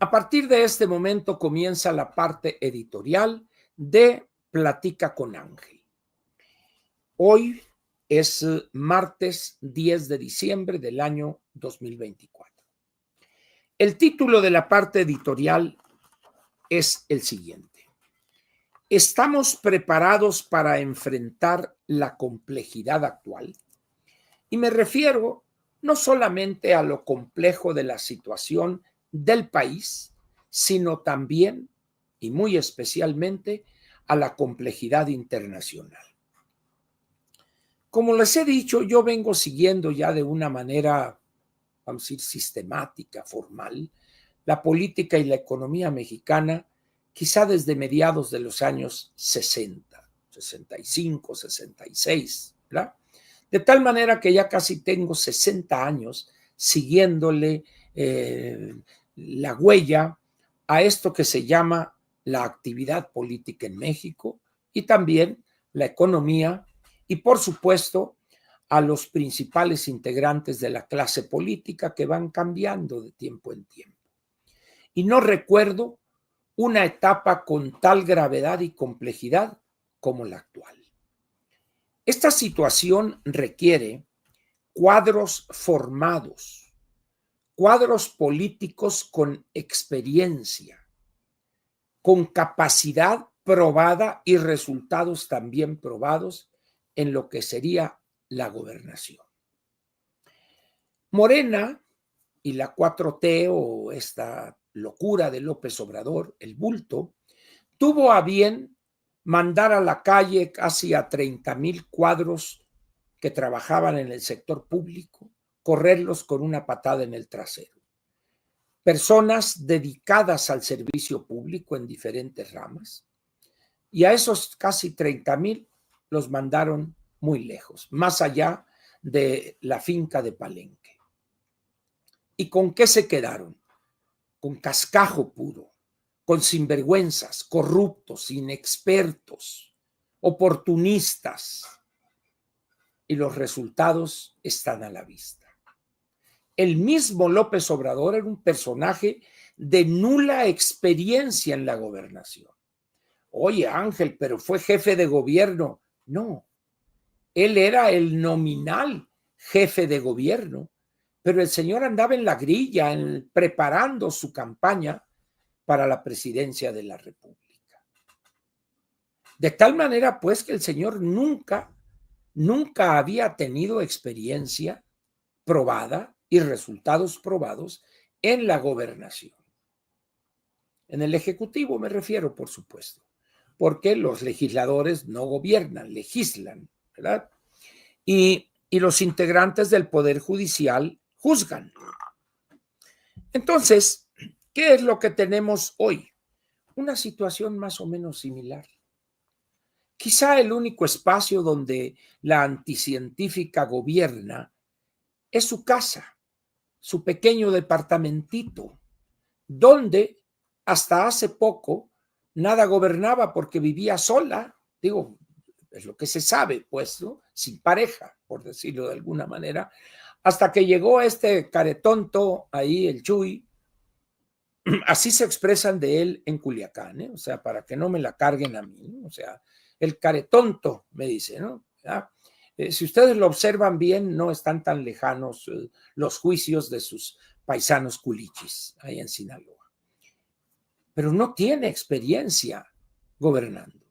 A partir de este momento comienza la parte editorial de Platica con Ángel. Hoy es martes 10 de diciembre del año 2024. El título de la parte editorial es el siguiente: ¿estamos preparados para enfrentar la complejidad actual? Y me refiero no solamente a lo complejo de la situación del país, sino también y muy especialmente a la complejidad internacional. Como les he dicho, yo vengo siguiendo ya de una manera, vamos a decir, sistemática, formal, la política y la economía mexicana, quizá desde mediados de los años 60, 65, 66, ¿verdad? De tal manera que ya casi tengo 60 años siguiéndole la huella a esto que se llama la actividad política en México y también la economía y, por supuesto, a los principales integrantes de la clase política que van cambiando de tiempo en tiempo. Y no recuerdo una etapa con tal gravedad y complejidad como la actual. Esta situación requiere cuadros formados, cuadros políticos con experiencia, con capacidad probada y resultados también probados en lo que sería la gobernación. Morena y la 4T, o esta locura de López Obrador, el bulto, tuvo a bien mandar a la calle casi a 30,000 cuadros que trabajaban en el sector público, correrlos con una patada en el trasero. Personas dedicadas al servicio público en diferentes ramas, y a esos casi 30,000 los mandaron muy lejos, más allá de la finca de Palenque. ¿Y con qué se quedaron? Con cascajo puro, con sinvergüenzas, corruptos, inexpertos, oportunistas. Y los resultados están a la vista. El mismo López Obrador era un personaje de nula experiencia en la gobernación. Oye, Ángel, pero fue jefe de gobierno. No, él era el nominal jefe de gobierno, pero el señor andaba en la grilla, preparando su campaña para la presidencia de la República. De tal manera, pues, que el señor nunca había tenido experiencia probada y resultados probados en la gobernación. En el Ejecutivo me refiero, por supuesto, porque los legisladores no gobiernan, legislan, ¿verdad? Y los integrantes del Poder Judicial juzgan. Entonces, ¿qué es lo que tenemos hoy? Una situación más o menos similar. Quizá el único espacio donde la anticientífica gobierna es su casa, su pequeño departamentito, donde hasta hace poco nada gobernaba porque vivía sola, digo, es lo que se sabe, pues, ¿no? Sin pareja, por decirlo de alguna manera, hasta que llegó este caretonto ahí, el Chuy. Así se expresan de él en Culiacán, ¿eh? O sea, para que no me la carguen a mí, ¿no? O sea, el caretonto, me dice, ¿no? Si ustedes lo observan bien, no están tan lejanos los juicios de sus paisanos culichis ahí en Sinaloa. Pero no tiene experiencia gobernando.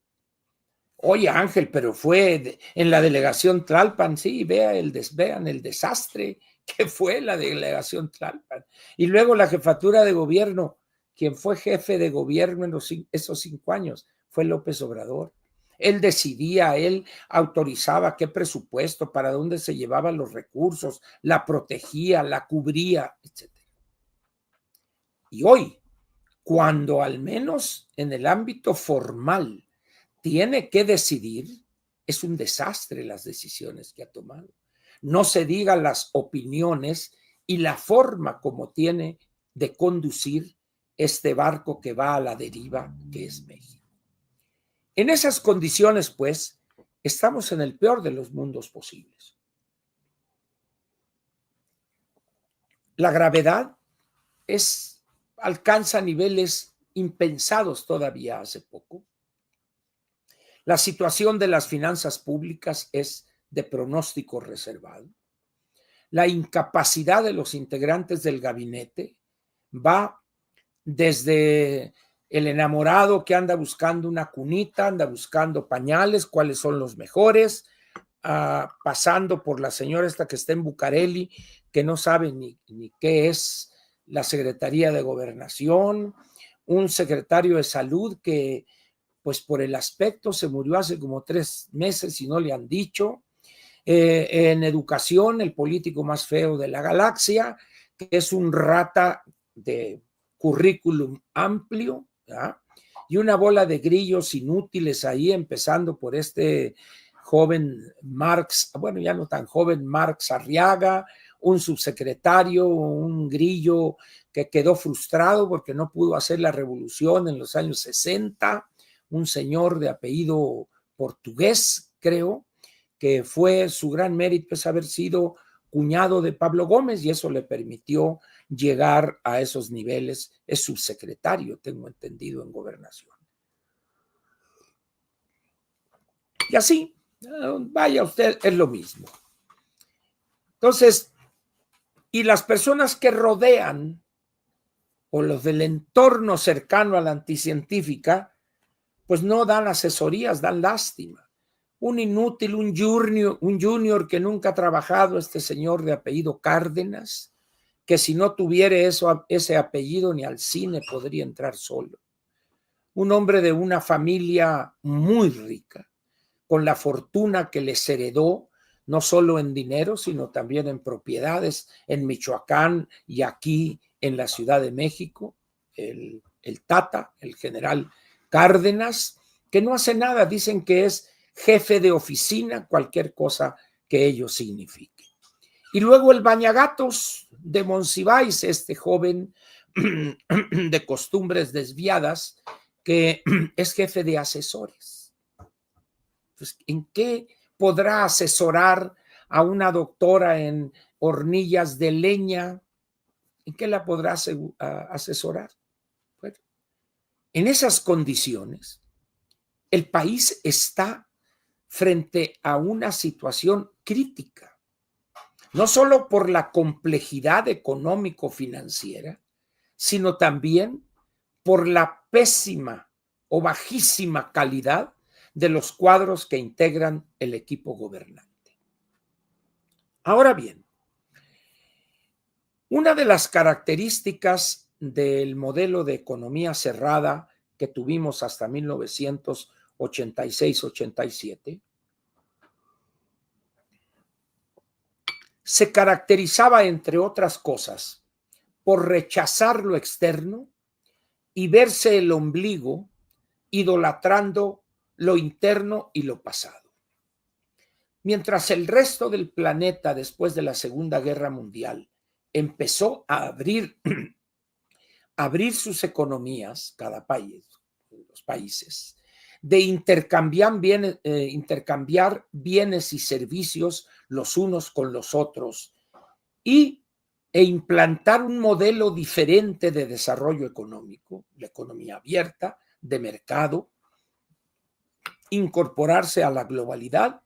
Oye, Ángel, pero fue en la delegación Tlalpan, sí, vean el desastre que fue la delegación Tlalpan. Y luego la jefatura de gobierno, quien fue jefe de gobierno en esos 5 años, fue López Obrador. Él decidía, él autorizaba qué presupuesto, para dónde se llevaban los recursos, la protegía, la cubría, etc. Y hoy, cuando al menos en el ámbito formal tiene que decidir, es un desastre las decisiones que ha tomado. No se digan las opiniones y la forma como tiene de conducir este barco que va a la deriva, que es México. En esas condiciones, pues, estamos en el peor de los mundos posibles. La gravedad es alcanza niveles impensados todavía hace poco. La situación de las finanzas públicas es de pronóstico reservado. La incapacidad de los integrantes del gabinete va desde el enamorado que anda buscando una cunita, anda buscando pañales, cuáles son los mejores, pasando por la señora esta que está en Bucareli, que no sabe ni qué es la Secretaría de Gobernación, un secretario de Salud que, pues por el aspecto, se murió hace como 3 meses y no le han dicho. En educación, el político más feo de la galaxia, que es un rata de currículum amplio, ¿ya? Y una bola de grillos inútiles ahí, empezando por este joven Marx, bueno, ya no tan joven, Marx Arriaga, un subsecretario, un grillo que quedó frustrado porque no pudo hacer la revolución en los años 60, un señor de apellido portugués, creo, que fue su gran mérito es haber sido cuñado de Pablo Gómez y eso le permitió llegar a esos niveles. Es subsecretario, tengo entendido, en gobernación. Y así, vaya usted, es lo mismo. Entonces, y las personas que rodean o los del entorno cercano a la anticientífica, pues no dan asesorías, dan lástima. Un inútil, un junior que nunca ha trabajado, este señor de apellido Cárdenas, que si no tuviera ese apellido ni al cine podría entrar solo. Un hombre de una familia muy rica, con la fortuna que les heredó, no solo en dinero, sino también en propiedades en Michoacán y aquí en la Ciudad de México, el Tata, el general Cárdenas, que no hace nada, dicen que es jefe de oficina, cualquier cosa que ello signifique. Y luego el Bañagatos de Monsiváis, este joven de costumbres desviadas, que es jefe de asesores. Pues, ¿en qué podrá asesorar a una doctora en hornillas de leña? ¿En qué la podrá asesorar? Bueno, en esas condiciones, el país está frente a una situación crítica, no solo por la complejidad económico-financiera, sino también por la pésima o bajísima calidad de los cuadros que integran el equipo gobernante. Ahora bien, una de las características del modelo de economía cerrada que tuvimos hasta 1986-87 se caracterizaba, entre otras cosas, por rechazar lo externo y verse el ombligo idolatrando lo interno y lo pasado. Mientras el resto del planeta, después de la Segunda Guerra Mundial, empezó a abrir sus economías, cada país, los países, de intercambiar bienes y servicios los unos con los otros e implantar un modelo diferente de desarrollo económico, la economía abierta, de mercado, incorporarse a la globalidad.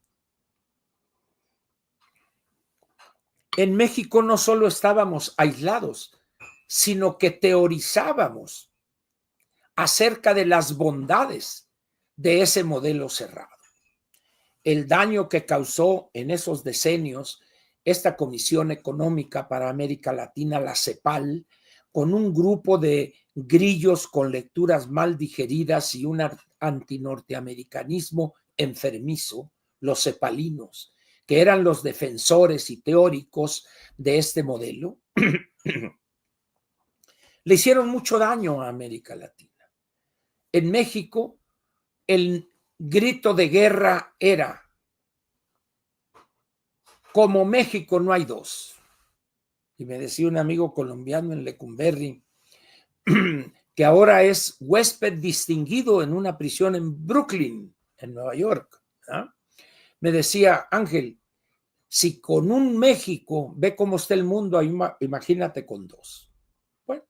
En México no solo estábamos aislados, sino que teorizábamos acerca de las bondades de ese modelo cerrado. El daño que causó en esos decenios esta Comisión Económica para América Latina, la CEPAL, con un grupo de grillos con lecturas mal digeridas y un antinorteamericanismo enfermizo, los cepalinos, que eran los defensores y teóricos de este modelo, le hicieron mucho daño a América Latina. En México, el grito de guerra era: como México no hay dos. Y me decía un amigo colombiano en Lecumberri, que ahora es huésped distinguido en una prisión en Brooklyn, en Nueva York, ¿no? Me decía: Ángel, si con un México ve cómo está el mundo, imagínate con dos. Bueno,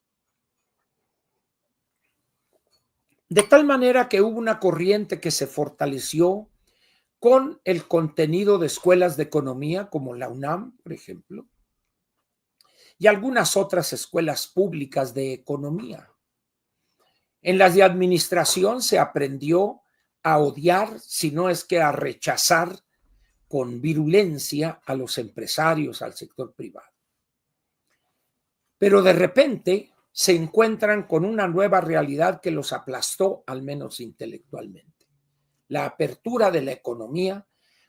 De tal manera que hubo una corriente que se fortaleció con el contenido de escuelas de economía como la UNAM, por ejemplo, y algunas otras escuelas públicas de economía. En las de administración se aprendió a odiar, si no es que a rechazar con virulencia a los empresarios, al sector privado. Pero de repente se encuentran con una nueva realidad que los aplastó, al menos intelectualmente. La apertura de la economía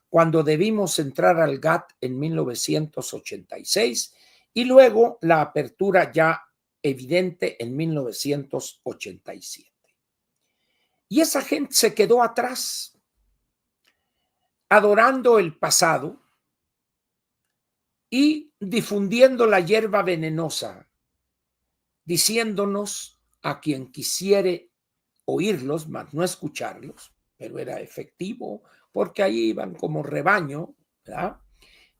cuando debimos entrar al GATT en 1986 y luego la apertura ya evidente en 1987. Y esa gente se quedó atrás, adorando el pasado y difundiendo la hierba venenosa, diciéndonos a quien quisiere oírlos, mas no escucharlos, pero era efectivo, porque ahí iban como rebaño, ¿verdad?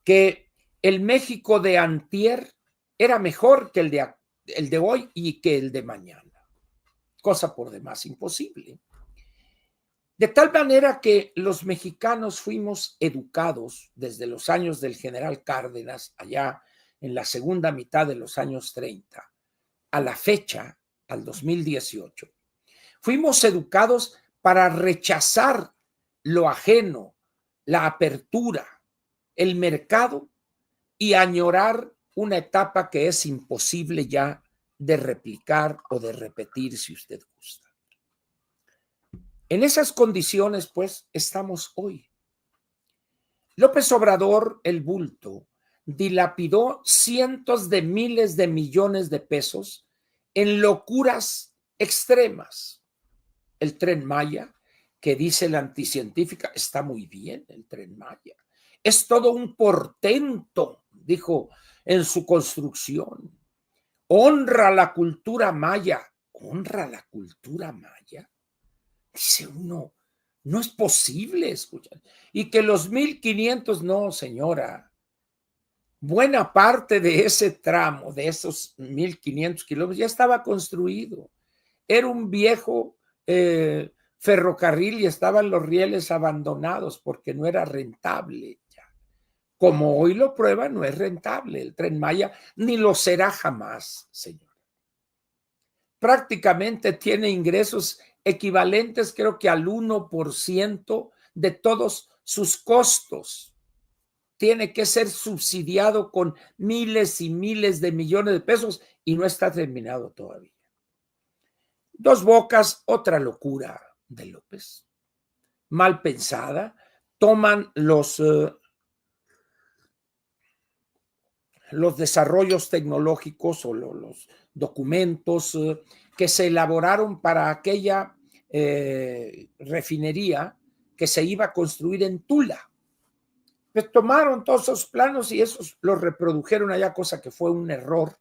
Que el México de antier era mejor que el de hoy y que el de mañana. Cosa por demás imposible. De tal manera que los mexicanos fuimos educados desde los años del general Cárdenas, allá en la segunda mitad de los años 30, a la fecha, al 2018. Fuimos educados para rechazar lo ajeno, la apertura, el mercado y añorar una etapa que es imposible ya de replicar o de repetir si usted gusta. En esas condiciones, pues, estamos hoy. López Obrador, el bulto, dilapidó cientos de miles de millones de pesos en locuras extremas. El Tren Maya, que dice la anticientífica, está muy bien el Tren Maya. Es todo un portento, dijo en su construcción. Honra la cultura maya. ¿Honra la cultura maya? Dice uno, no es posible escuchar. Y que los 1,500, no, señora. Buena parte de ese tramo, de esos 1,500 kilómetros, ya estaba construido. Era un viejo ferrocarril y estaban los rieles abandonados porque no era rentable. Ya. Como hoy lo prueba, no es rentable el Tren Maya, ni lo será jamás, señor. Prácticamente tiene ingresos equivalentes, creo que al 1% de todos sus costos. Tiene que ser subsidiado con miles y miles de millones de pesos y no está terminado todavía. Dos Bocas, otra locura de López, mal pensada. Toman los desarrollos tecnológicos o los documentos que se elaboraron para aquella refinería que se iba a construir en Tula. Pues tomaron todos esos planos y esos los reprodujeron allá, cosa que fue un error,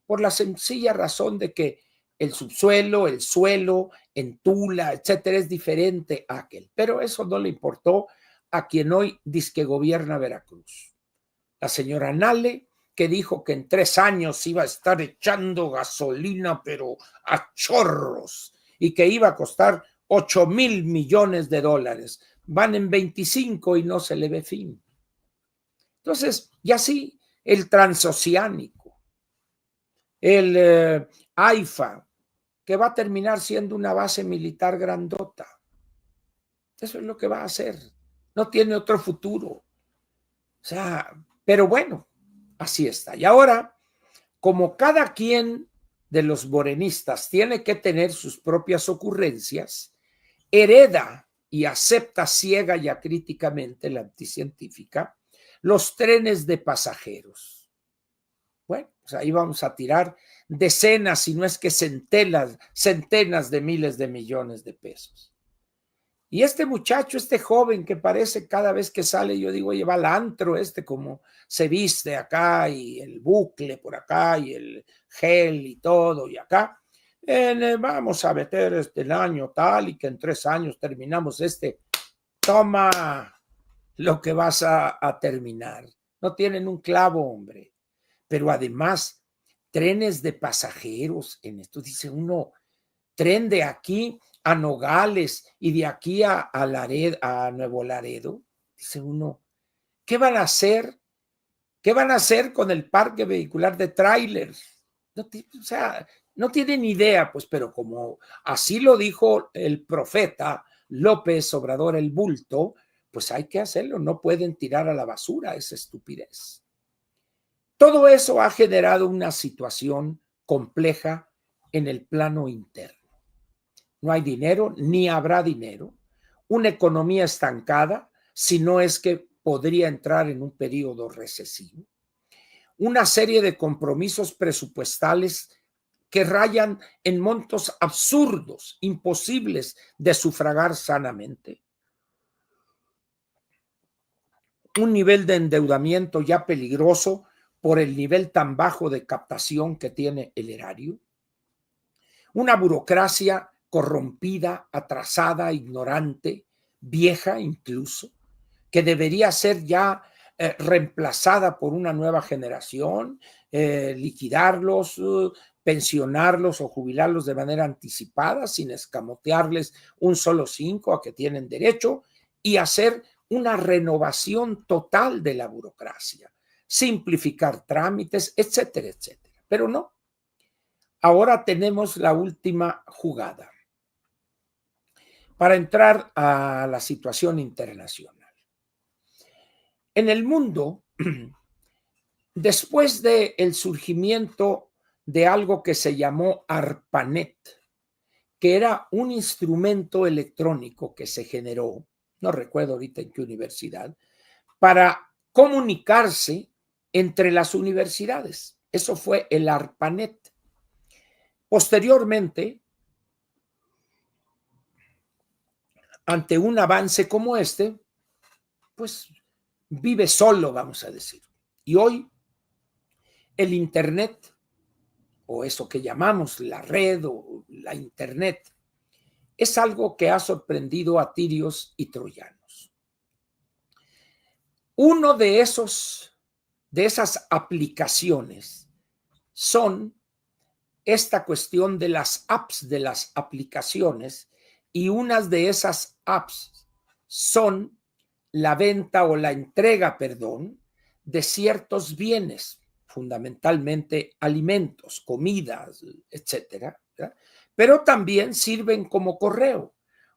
por la sencilla razón de que el subsuelo, el suelo en Tula, etcétera, es diferente a aquel. Pero eso no le importó a quien hoy dice que gobierna Veracruz. La señora Nale, que dijo que en 3 años iba a estar echando gasolina, pero a chorros, y que iba a costar 8,000 millones de dólares. Van en 25 y no se le ve fin. Entonces, y así, el transoceánico, el AIFA, que va a terminar siendo una base militar grandota. Eso es lo que va a hacer. No tiene otro futuro. O sea, pero bueno, así está. Y ahora, como cada quien de los morenistas tiene que tener sus propias ocurrencias, hereda y acepta ciega y acríticamente la anticientífica los trenes de pasajeros. Bueno, pues ahí vamos a tirar decenas, si no es que centenas de miles de millones de pesos. Y este muchacho, este joven que parece cada vez que sale, yo digo, oye, va al antro como se viste acá y el bucle por acá y el gel y todo y acá. Vamos a meter el año tal y que en 3 años terminamos Toma lo que vas a terminar. No tienen un clavo, hombre. Pero además, trenes de pasajeros en esto, dice uno, tren de aquí a Nogales y de aquí a Nuevo Laredo, dice uno, ¿qué van a hacer? ¿Qué van a hacer con el parque vehicular de tráilers? No, o sea, no tienen idea, pues, pero como así lo dijo el profeta López Obrador el bulto, pues hay que hacerlo, no pueden tirar a la basura esa estupidez. Todo eso ha generado una situación compleja en el plano interno. No hay dinero, ni habrá dinero. Una economía estancada, si no es que podría entrar en un periodo recesivo. Una serie de compromisos presupuestales que rayan en montos absurdos, imposibles de sufragar sanamente. Un nivel de endeudamiento ya peligroso por el nivel tan bajo de captación que tiene el erario. Una burocracia corrompida, atrasada, ignorante, vieja incluso, que debería ser ya reemplazada por una nueva generación, liquidarlos, pensionarlos o jubilarlos de manera anticipada sin escamotearles un solo 5 a que tienen derecho y hacer una renovación total de la burocracia, simplificar trámites, etcétera, etcétera. Pero no. Ahora tenemos la última jugada para entrar a la situación internacional. En el mundo, después del surgimiento de algo que se llamó ARPANET, que era un instrumento electrónico que se generó, no recuerdo ahorita en qué universidad, para comunicarse entre las universidades. Eso fue el ARPANET. Posteriormente, ante un avance como este, pues vive solo, vamos a decir. Y hoy el Internet, o eso que llamamos la red o la Internet, es algo que ha sorprendido a tirios y troyanos. Uno de esas aplicaciones son esta cuestión de las apps, de las aplicaciones, y unas de esas apps son la venta o la entrega, de ciertos bienes, fundamentalmente alimentos, comidas, etcétera, ¿verdad? Pero también sirven como correo.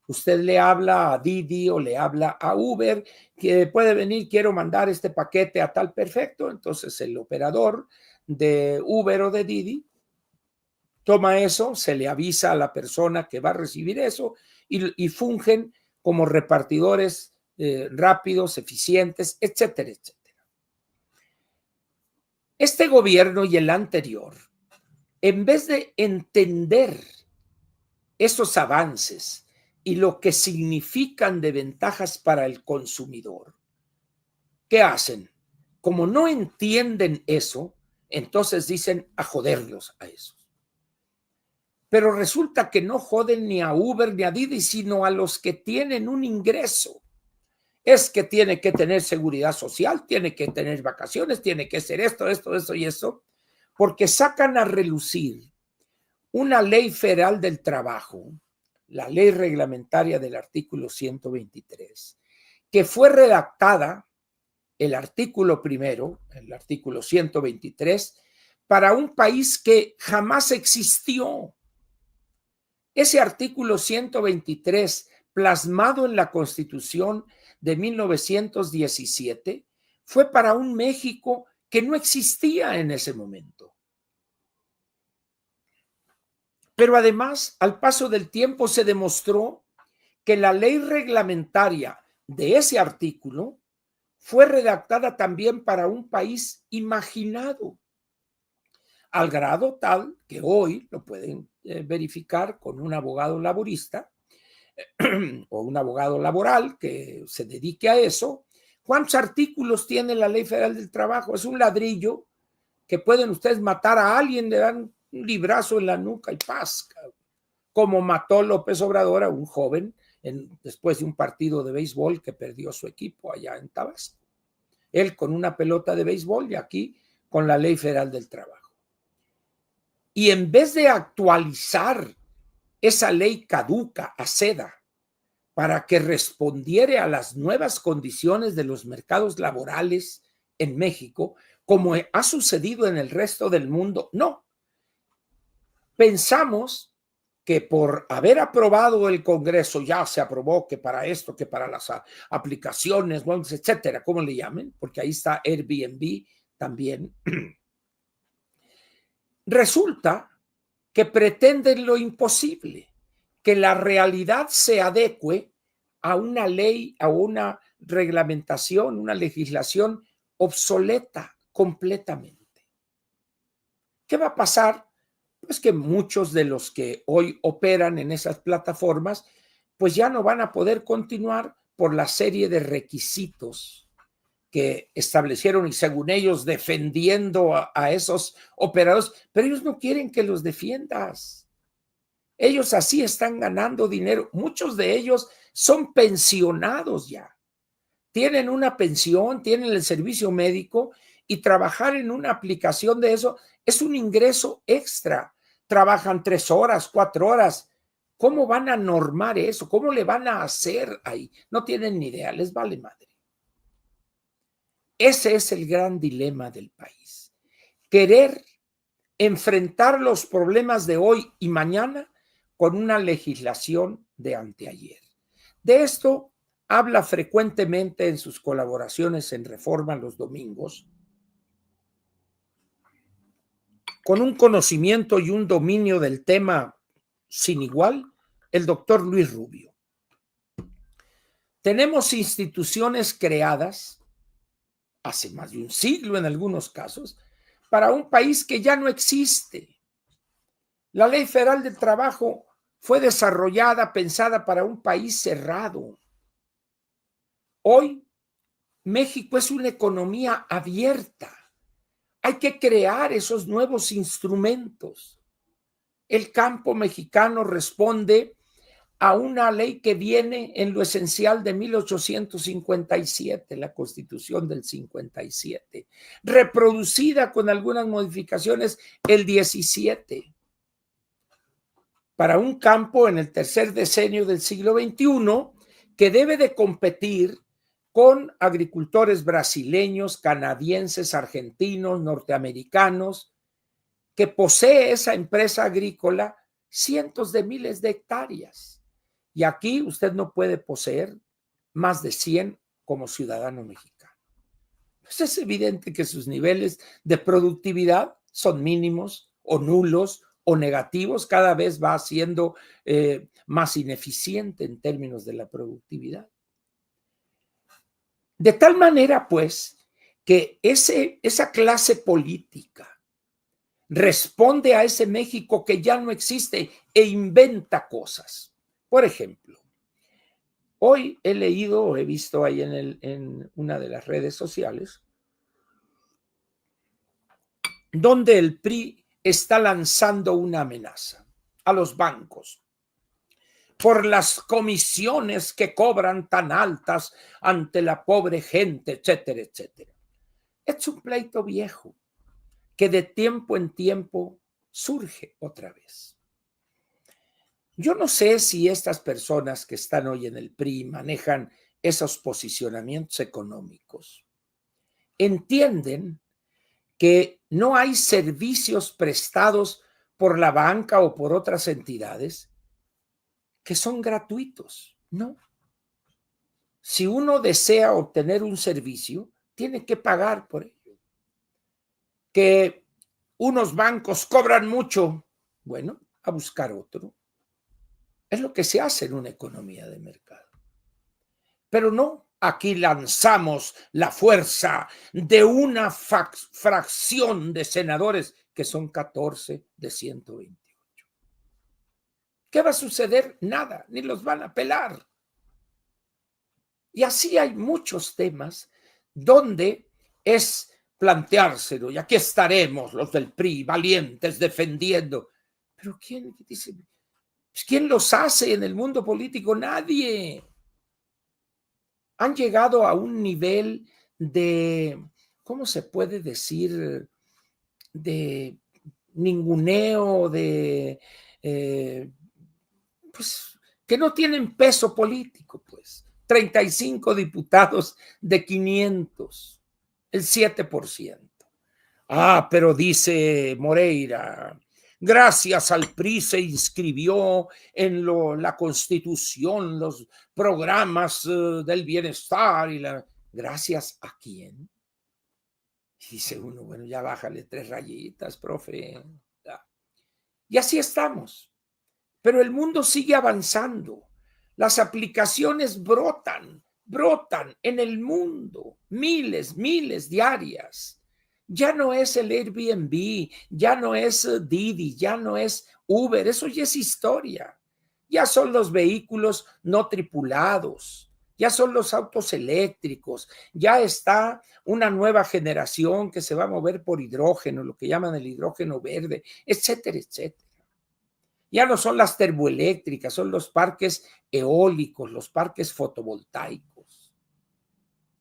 Usted le habla a Didi o le habla a Uber, que puede venir, quiero mandar este paquete a tal, perfecto. Entonces el operador de Uber o de Didi toma eso, se le avisa a la persona que va a recibir eso y fungen como repartidores rápidos, eficientes, etcétera, etcétera. Este gobierno y el anterior, en vez de entender esos avances y lo que significan de ventajas para el consumidor, ¿qué hacen? Como no entienden eso, entonces dicen a joderlos a esos. Pero resulta que no joden ni a Uber ni a Didi, sino a los que tienen un ingreso. Es que tiene que tener seguridad social, tiene que tener vacaciones, tiene que ser esto y eso, porque sacan a relucir una ley federal del trabajo, la ley reglamentaria del artículo 123, que fue redactada, el artículo primero, el artículo 123, para un país que jamás existió. Ese artículo 123, plasmado en la Constitución de 1917, fue para un México que no existía en ese momento. Pero además, al paso del tiempo se demostró que la ley reglamentaria de ese artículo fue redactada también para un país imaginado, al grado tal que hoy lo pueden verificar con un abogado laborista o un abogado laboral que se dedique a eso. ¿Cuántos artículos tiene la Ley Federal del Trabajo? Es un ladrillo que pueden ustedes matar a alguien, le dan un librazo en la nuca y paz, como mató López Obrador a un joven después de un partido de béisbol que perdió su equipo allá en Tabasco. Él con una pelota de béisbol y aquí con la Ley Federal del Trabajo. Y en vez de actualizar esa ley caduca a seda para que respondiera a las nuevas condiciones de los mercados laborales en México, como ha sucedido en el resto del mundo. No. Pensamos que por haber aprobado el Congreso, ya se aprobó que para esto, que para las aplicaciones, etcétera, como le llamen, porque ahí está Airbnb también. Resulta que pretenden lo imposible, que la realidad se adecue a una ley, a una reglamentación, una legislación obsoleta completamente. ¿Qué va a pasar? Pues que muchos de los que hoy operan en esas plataformas, pues ya no van a poder continuar por la serie de requisitos que establecieron y según ellos defendiendo a esos operadores, pero ellos no quieren que los defiendas. Ellos así están ganando dinero. Muchos de ellos son pensionados ya. Tienen una pensión, tienen el servicio médico y trabajar en una aplicación de eso es un ingreso extra. Trabajan 3 horas, 4 horas. ¿Cómo van a normar eso? ¿Cómo le van a hacer ahí? No tienen ni idea, les vale madre. Ese es el gran dilema del país. Querer enfrentar los problemas de hoy y mañana con una legislación de anteayer. De esto habla frecuentemente en sus colaboraciones en Reforma los domingos, con un conocimiento y un dominio del tema sin igual, el doctor Luis Rubio. Tenemos instituciones creadas hace más de un siglo en algunos casos para un país que ya no existe. La Ley Federal del Trabajo fue desarrollada, pensada para un país cerrado. Hoy, México es una economía abierta. Hay que crear esos nuevos instrumentos. El campo mexicano responde a una ley que viene en lo esencial de 1857, la Constitución del 57, reproducida con algunas modificaciones el 17. Para un campo en el tercer decenio del siglo XXI que debe de competir con agricultores brasileños, canadienses, argentinos, norteamericanos, que posee esa empresa agrícola cientos de miles de hectáreas. Y aquí usted no puede poseer más de 100 como ciudadano mexicano. Pues es evidente que sus niveles de productividad son mínimos o nulos o negativos, cada vez va siendo más ineficiente en términos de la productividad. De tal manera, pues, que esa clase política responde a ese México que ya no existe e inventa cosas. Por ejemplo, hoy he leído o he visto ahí en una de las redes sociales donde el PRI está lanzando una amenaza a los bancos por las comisiones que cobran tan altas ante la pobre gente, etcétera, etcétera. Es un pleito viejo que de tiempo en tiempo surge otra vez. Yo no sé si estas personas que están hoy en el PRI manejan esos posicionamientos económicos. Entienden que no hay servicios prestados por la banca o por otras entidades que son gratuitos. No. Si uno desea obtener un servicio, tiene que pagar por ello. Que unos bancos cobran mucho, bueno, a buscar otro. Es lo que se hace en una economía de mercado. Pero no, aquí lanzamos la fuerza de una fracción de senadores que son 14 de 128. ¿Qué va a suceder? Nada, ni los van a pelar. Y así hay muchos temas donde es planteárselo, y aquí estaremos los del PRI, valientes, defendiendo. Pero ¿quién dice? Pues, ¿quién los hace en el mundo político? Nadie. Han llegado a un nivel de, ¿cómo se puede decir? De ninguneo, de pues, que no tienen peso político, pues. 35 diputados de 500, el 7%. Pero dice Moreira, gracias al PRI se inscribió en la Constitución, los programas del bienestar. ¿Gracias a quién? Y dice uno, bueno, ya bájale 3 rayitas, profe. Y así estamos. Pero el mundo sigue avanzando. Las aplicaciones brotan en el mundo, miles diarias. Ya no es el Airbnb, ya no es Didi, ya no es Uber, eso ya es historia. Ya son los vehículos no tripulados, ya son los autos eléctricos, ya está una nueva generación que se va a mover por hidrógeno, lo que llaman el hidrógeno verde, etcétera, etcétera. Ya no son las termoeléctricas, son los parques eólicos, los parques fotovoltaicos.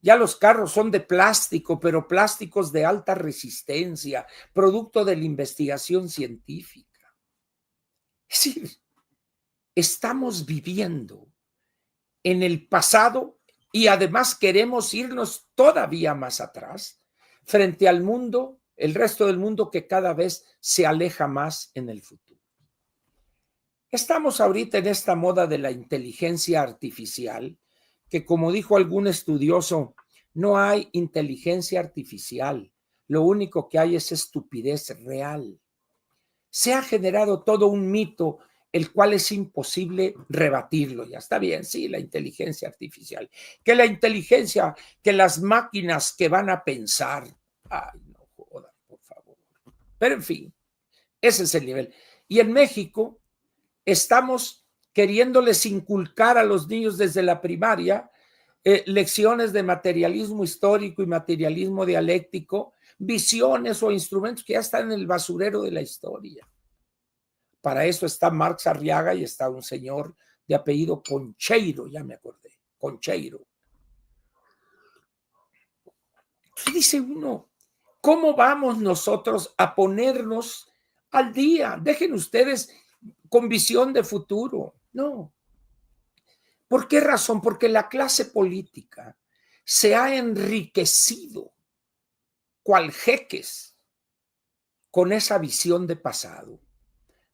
Ya los carros son de plástico, pero plásticos de alta resistencia, producto de la investigación científica. Es decir, estamos viviendo en el pasado y además queremos irnos todavía más atrás frente al mundo, el resto del mundo que cada vez se aleja más en el futuro. Estamos ahorita en esta moda de la inteligencia artificial, que como dijo algún estudioso, no hay inteligencia artificial, lo único que hay es estupidez real. Se ha generado todo un mito, el cual es imposible rebatirlo. Ya está bien, sí, la inteligencia artificial. Que la inteligencia, que las máquinas que van a pensar. Ay, no jodan, por favor. Pero en fin, ese es el nivel. Y en México estamos queriéndoles inculcar a los niños desde la primaria lecciones de materialismo histórico y materialismo dialéctico, visiones o instrumentos que ya están en el basurero de la historia. Para eso está Marx Arriaga y está un señor de apellido Concheiro, ya me acordé, Concheiro. ¿Qué dice uno? ¿Cómo vamos nosotros a ponernos al día? Dejen ustedes con visión de futuro. No. ¿Por qué razón? Porque la clase política se ha enriquecido cual jeques con esa visión de pasado,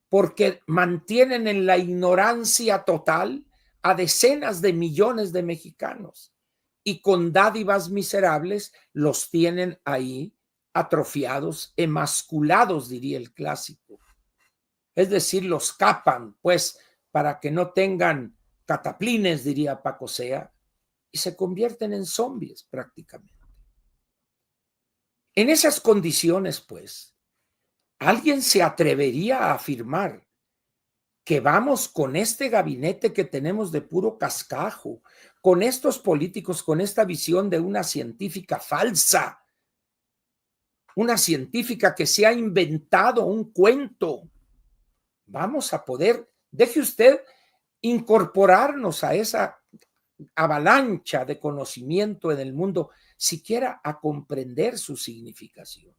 porque mantienen en la ignorancia total a decenas de millones de mexicanos y con dádivas miserables los tienen ahí atrofiados, emasculados, diría el clásico. Es decir, los capan, pues, para que no tengan cataplines, diría Paco Sea, y se convierten en zombies prácticamente. En esas condiciones, pues, ¿alguien se atrevería a afirmar que vamos con este gabinete que tenemos de puro cascajo, con estos políticos, con esta visión de una científica falsa, una científica que se ha inventado un cuento? Vamos a poder, deje usted, incorporarnos a esa avalancha de conocimiento en el mundo, siquiera a comprender su significación.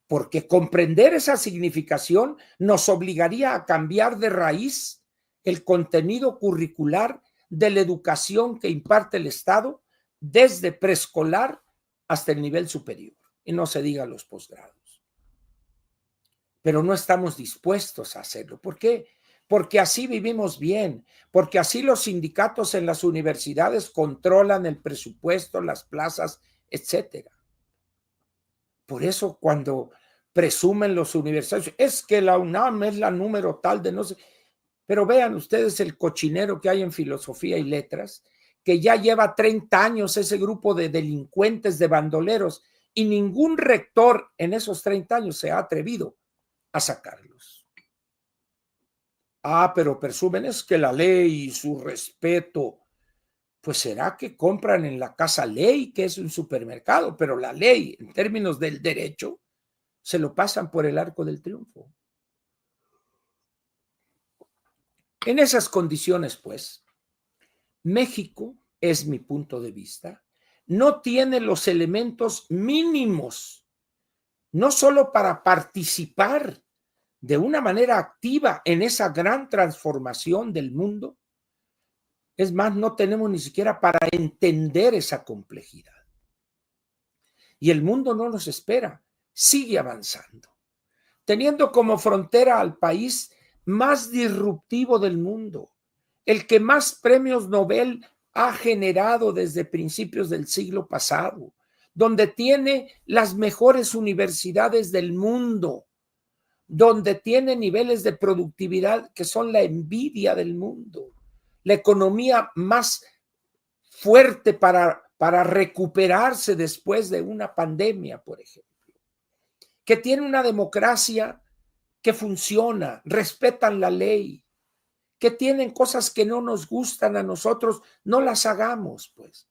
Porque comprender esa significación nos obligaría a cambiar de raíz el contenido curricular de la educación que imparte el Estado desde preescolar hasta el nivel superior, y no se diga los posgrados. Pero no estamos dispuestos a hacerlo. ¿Por qué? Porque así vivimos bien, porque así los sindicatos en las universidades controlan el presupuesto, las plazas, etcétera. Por eso cuando presumen los universitarios, es que la UNAM es la número tal de no sé, pero vean ustedes el cochinero que hay en filosofía y letras, que ya lleva 30 años ese grupo de delincuentes, de bandoleros, y ningún rector en esos 30 años se ha atrevido a sacarlos. Pero presumen es que la ley y su respeto, pues será que compran en la Casa Ley, que es un supermercado, pero la ley, en términos del derecho, se lo pasan por el arco del triunfo. En esas condiciones, pues, México, es mi punto de vista, no tiene los elementos mínimos, no solo para participar de una manera activa en esa gran transformación del mundo. Es más, no tenemos ni siquiera para entender esa complejidad. Y el mundo no nos espera, sigue avanzando, teniendo como frontera al país más disruptivo del mundo, el que más premios Nobel ha generado desde principios del siglo pasado, donde tiene las mejores universidades del mundo, donde tiene niveles de productividad que son la envidia del mundo, la economía más fuerte para recuperarse después de una pandemia, por ejemplo, que tiene una democracia que funciona, respetan la ley, que tienen cosas que no nos gustan a nosotros, no las hagamos, pues.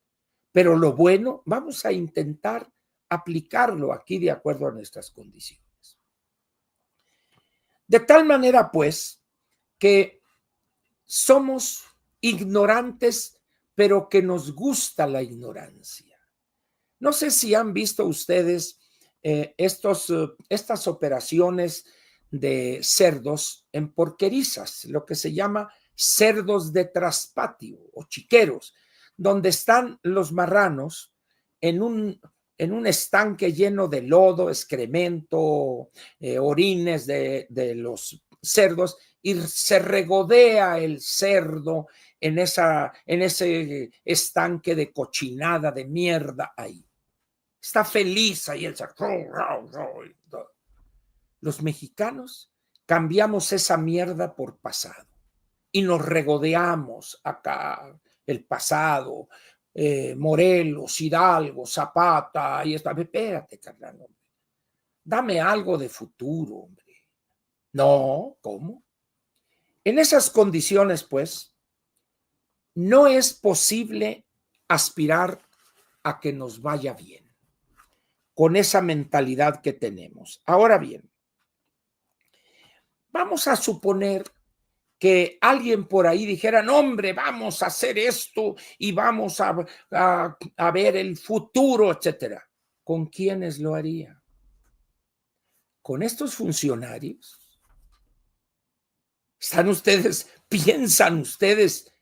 Pero lo bueno, vamos a intentar aplicarlo aquí de acuerdo a nuestras condiciones. De tal manera, pues, que somos ignorantes, pero que nos gusta la ignorancia. No sé si han visto ustedes estas operaciones de cerdos en porquerizas, lo que se llama cerdos de traspatio o chiqueros, donde están los marranos en un estanque lleno de lodo, excremento, orines de los cerdos, y se regodea el cerdo en ese estanque de cochinada, de mierda ahí. Está feliz ahí el cerdo. Los mexicanos cambiamos esa mierda por pasado y nos regodeamos acá el pasado, Morelos, Hidalgo, Zapata, y está. Espérate, carnal, hombre. Dame algo de futuro, hombre. No, ¿cómo? En esas condiciones, pues, no es posible aspirar a que nos vaya bien con esa mentalidad que tenemos. Ahora bien, vamos a suponer que alguien por ahí dijera, no, hombre, vamos a hacer esto y vamos a ver el futuro, etcétera. ¿Con quiénes lo haría? ¿Con estos funcionarios? ¿Piensan ustedes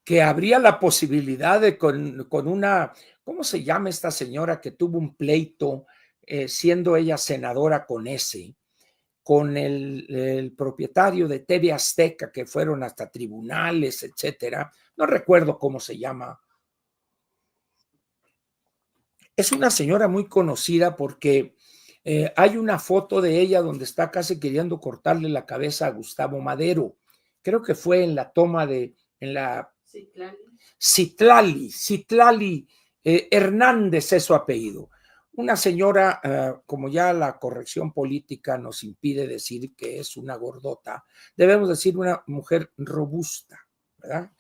que habría la posibilidad de con una, ¿cómo se llama esta señora que tuvo un pleito siendo ella senadora con el propietario de TV Azteca, que fueron hasta tribunales, etcétera? No recuerdo cómo se llama. Es una señora muy conocida porque hay una foto de ella donde está casi queriendo cortarle la cabeza a Gustavo Madero. Creo que fue en la toma en la Citlali Hernández es su apellido. Una señora, como ya la corrección política nos impide decir que es una gordota, debemos decir una mujer robusta, ¿verdad?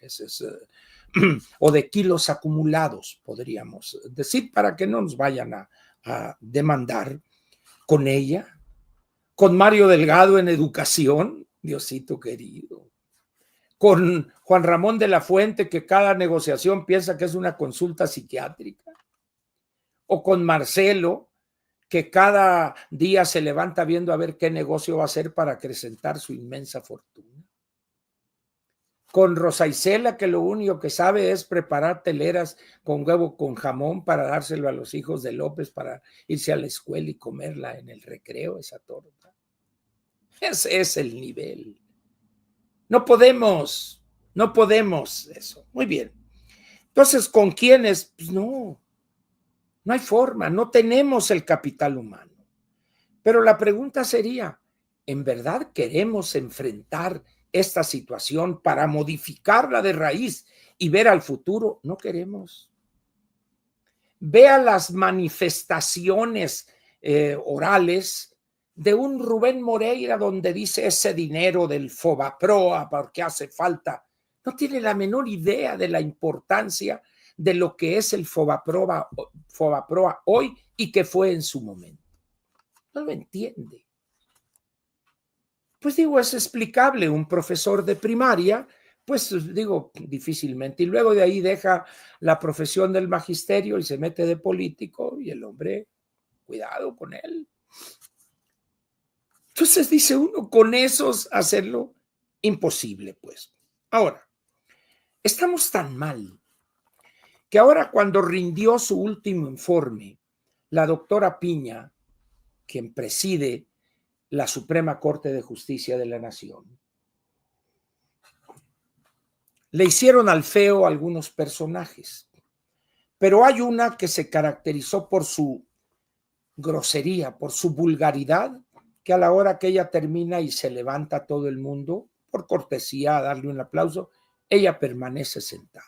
O de kilos acumulados, podríamos decir, para que no nos vayan a demandar. Con ella, con Mario Delgado en educación, Diosito querido, con Juan Ramón de la Fuente, que cada negociación piensa que es una consulta psiquiátrica, o con Marcelo, que cada día se levanta viendo a ver qué negocio va a hacer para acrecentar su inmensa fortuna, con Rosa Isela, que lo único que sabe es preparar teleras con huevo con jamón para dárselo a los hijos de López para irse a la escuela y comerla en el recreo, esa torta. Ese es el nivel. No podemos eso. Muy bien. Entonces, ¿con quiénes? Pues no hay forma, no tenemos el capital humano. Pero la pregunta sería, ¿en verdad queremos enfrentar esta situación para modificarla de raíz y ver al futuro? No queremos. Vea las manifestaciones orales de un Rubén Moreira donde dice ese dinero del Fobaproa porque hace falta. No tiene la menor idea de la importancia de lo que es el Fobaproa hoy y que fue en su momento. No lo entiende. Pues digo, es explicable. Un profesor de primaria, pues digo, difícilmente. Y luego de ahí deja la profesión del magisterio y se mete de político y el hombre, cuidado con él. Entonces dice uno, con esos hacerlo imposible, pues. Ahora, estamos tan mal que ahora cuando rindió su último informe, la doctora Piña, quien preside la Suprema Corte de Justicia de la Nación, le hicieron al feo algunos personajes, pero hay una que se caracterizó por su grosería, por su vulgaridad, que a la hora que ella termina y se levanta todo el mundo, por cortesía a darle un aplauso, ella permanece sentada.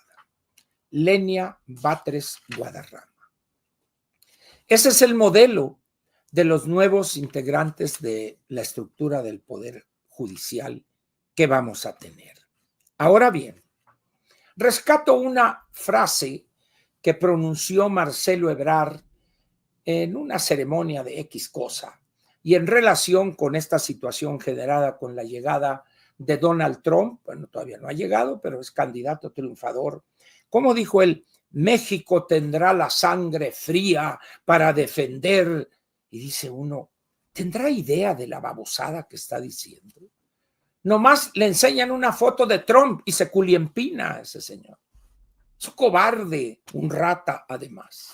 Lenia Batres Guadarrama. Ese es el modelo de los nuevos integrantes de la estructura del Poder Judicial que vamos a tener. Ahora bien, rescato una frase que pronunció Marcelo Ebrard en una ceremonia de X cosa y en relación con esta situación generada con la llegada de Donald Trump. Bueno, todavía no ha llegado, pero es candidato triunfador. Como dijo él, México tendrá la sangre fría para defender. Y dice uno, ¿tendrá idea de la babosada que está diciendo? Nomás le enseñan una foto de Trump y se culiempina a ese señor. Es un cobarde, un rata además.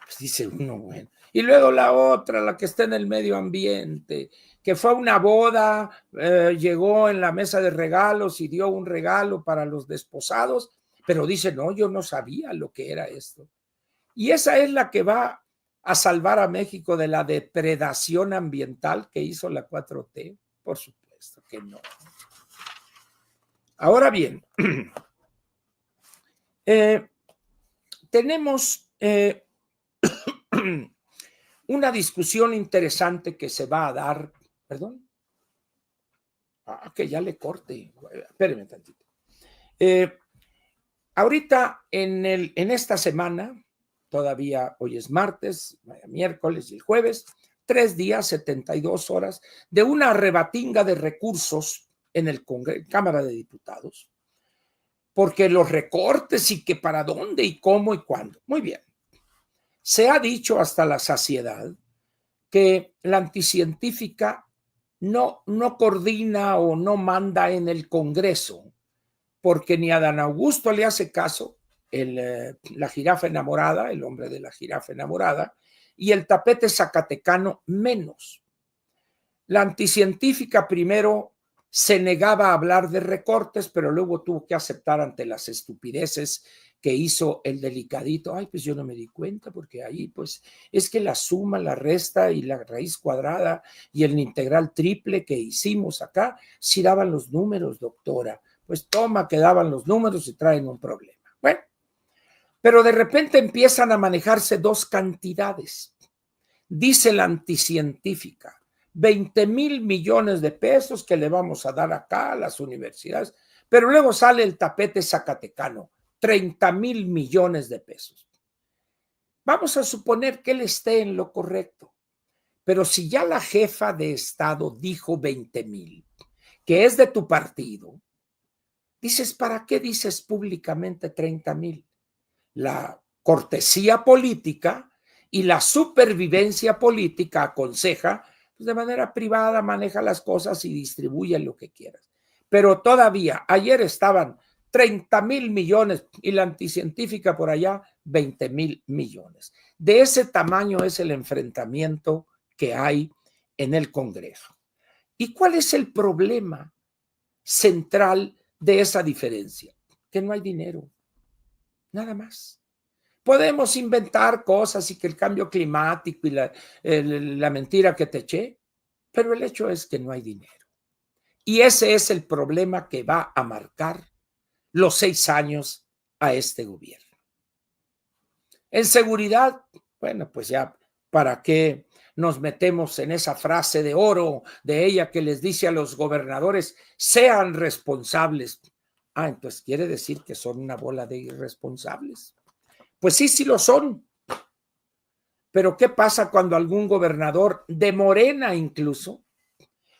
Pues dice uno, bueno. Y luego la otra, la que está en el medio ambiente, que fue a una boda, llegó en la mesa de regalos y dio un regalo para los desposados, pero dice, no, yo no sabía lo que era esto. Y esa es la que va a salvar a México de la depredación ambiental que hizo la 4T. Por supuesto que no. Ahora bien, tenemos una discusión interesante que se va a dar, perdón, que ya le corte, espérenme tantito. Ahorita en esta semana, todavía hoy es martes, miércoles y el jueves, 3 días, 72 horas de una rebatinga de recursos en el Cámara de Diputados, porque los recortes y que para dónde y cómo y cuándo. Muy bien. Se ha dicho hasta la saciedad que la anticientífica no coordina o no manda en el Congreso, porque ni a Dan Augusto le hace caso la jirafa enamorada, el hombre de la jirafa enamorada, y el tapete zacatecano menos. La anticientífica primero se negaba a hablar de recortes, pero luego tuvo que aceptar ante las estupideces que hizo el delicadito. Ay, pues yo no me di cuenta, porque ahí pues es que la suma, la resta y la raíz cuadrada y el integral triple que hicimos acá, sí daban los números, doctora. Pues toma que daban los números y traen un problema. Bueno, pero de repente empiezan a manejarse dos cantidades. Dice la anticientífica, 20,000 millones de pesos que le vamos a dar acá a las universidades, pero luego sale el tapete zacatecano, 30,000 millones de pesos. Vamos a suponer que él esté en lo correcto, pero si ya la jefa de Estado dijo 20,000, que es de tu partido, dices, ¿para qué dices públicamente 30,000? La cortesía política y la supervivencia política aconseja, pues de manera privada maneja las cosas y distribuye lo que quieras. Pero todavía, ayer estaban 30,000 millones y la anticientífica por allá 20,000 millones. De ese tamaño es el enfrentamiento que hay en el Congreso. ¿Y cuál es el problema central de esa diferencia? Que no hay dinero, nada más. Podemos inventar cosas y que el cambio climático y la mentira que te eché, pero el hecho es que no hay dinero. Y ese es el problema que va a marcar los 6 años a este gobierno. En seguridad, bueno, pues ya, ¿para qué nos metemos en esa frase de oro de ella que les dice a los gobernadores, sean responsables? Ah, entonces quiere decir que son una bola de irresponsables. Pues sí, sí lo son. Pero ¿qué pasa cuando algún gobernador de Morena incluso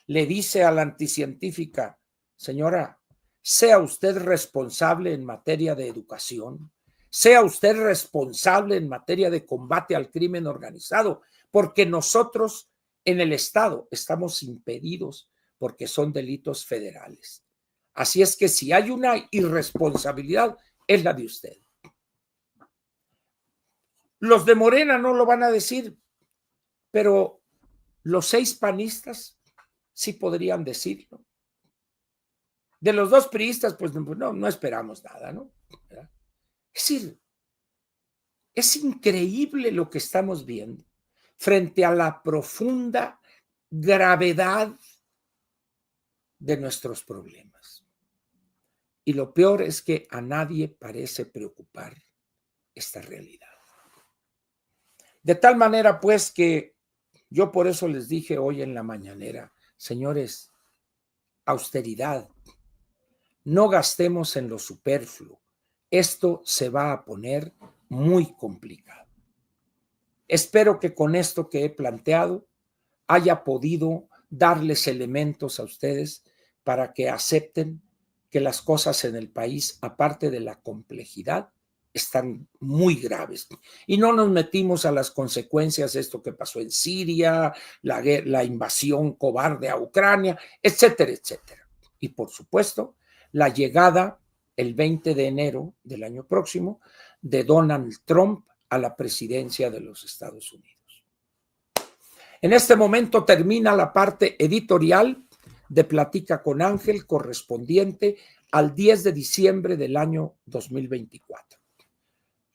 le dice a la anticientífica, señora, sea usted responsable en materia de educación, sea usted responsable en materia de combate al crimen organizado, porque nosotros En el Estado estamos impedidos porque son delitos federales. Así es que si hay una irresponsabilidad, es la de usted. Los de Morena no lo van a decir, pero los 6 panistas sí podrían decirlo. De los 2 priistas, pues no esperamos nada, ¿no? ¿Verdad? Es decir, es increíble lo que estamos viendo frente a la profunda gravedad de nuestros problemas. Y lo peor es que a nadie parece preocupar esta realidad. De tal manera, pues, que yo por eso les dije hoy en la mañanera, señores, austeridad, no gastemos en lo superfluo. Esto se va a poner muy complicado. Espero que con esto que he planteado haya podido darles elementos a ustedes para que acepten que las cosas en el país, aparte de la complejidad, están muy graves. Y no nos metimos a las consecuencias de esto que pasó en Siria, la invasión cobarde a Ucrania, etcétera, etcétera. Y por supuesto, la llegada el 20 de enero del año próximo de Donald Trump a la presidencia de los Estados Unidos. En este momento termina la parte editorial de Platica con Ángel correspondiente al 10 de diciembre del año 2024.